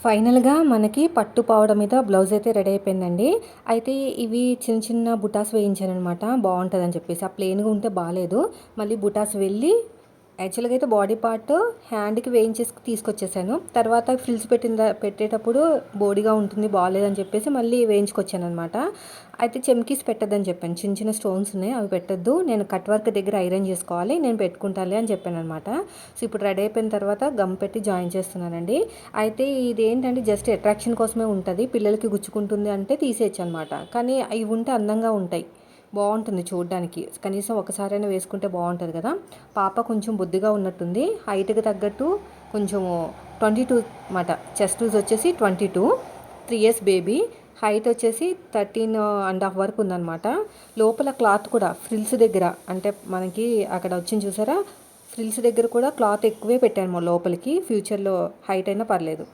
ఫైనల్‌గా మనకి పట్టు పావడ మీద బ్లౌజ్ అయితే రెడీ అయిపోయిందండి. అయితే ఇవి చిన్న చిన్న బుటాస్ వేయించాననమాట. బావుంటదని చెప్పేసి. ఆ ప్లెయిన్‌గా ఉంటే బాలేదు. మళ్ళీ బుటాస్ వెళ్ళి యాక్చువల్‌గా అయితే బాడీ పార్ట్ హ్యాండ్‌కి వేయించేసి తీసుకొచ్చేసాను. తర్వాత ఫ్రిల్స్ పెట్టేటప్పుడు బోడిగా ఉంటుంది బాలేదని చెప్పేసి మళ్ళీ వేయించుకొచ్చాననమాట. అయితే చెమ్కీస్ పెట్టొద్దని చెప్పాను. చిన్న చిన్న స్టోన్స్ ఉన్నాయి అవి పెట్టొద్దు. నేను కట్ వర్క్ దగ్గర ఐరన్ చేసుకోవాలి. నేను పెట్టుకుంటాలే అని చెప్పాననమాట. సో ఇప్పుడు రెడీ అయిపోయిన తర్వాత గమ్ పెట్టి జాయిన్ చేస్తున్నానండి. అయితే ఇదేంటంటే జస్ట్ అట్రాక్షన్ కోసమే ఉంటది. పిల్లలకి గుచ్చుకుంటుంది అంటే తీసేయొచ్చనమాట. కానీ ఇవి ఉంటే అందంగా ఉంటాయి. బాగుంటుంది చూడడానికి. కనీసం ఒకసారైనా వేసుకుంటే బాగుంటుంది కదా. పాప కొంచెం బొద్దుగా ఉన్నట్టుంది. హైట్కి తగ్గట్టు కొంచెము 22 మాట. చెస్ట్ లూజ్ వచ్చేసి 22, 3 ఇయర్స్ బేబీ. హైట్ వచ్చేసి 13.5 వరకు ఉందన్నమాట. లోపల క్లాత్ కూడా ఫ్రిల్స్ దగ్గర అంటే మనకి అక్కడ వచ్చింది చూసారా, ఫ్రిల్స్ దగ్గర కూడా క్లాత్ ఎక్కువే పెట్టాను లోపలికి. ఫ్యూచర్లో హైట్ అయినా పర్లేదు.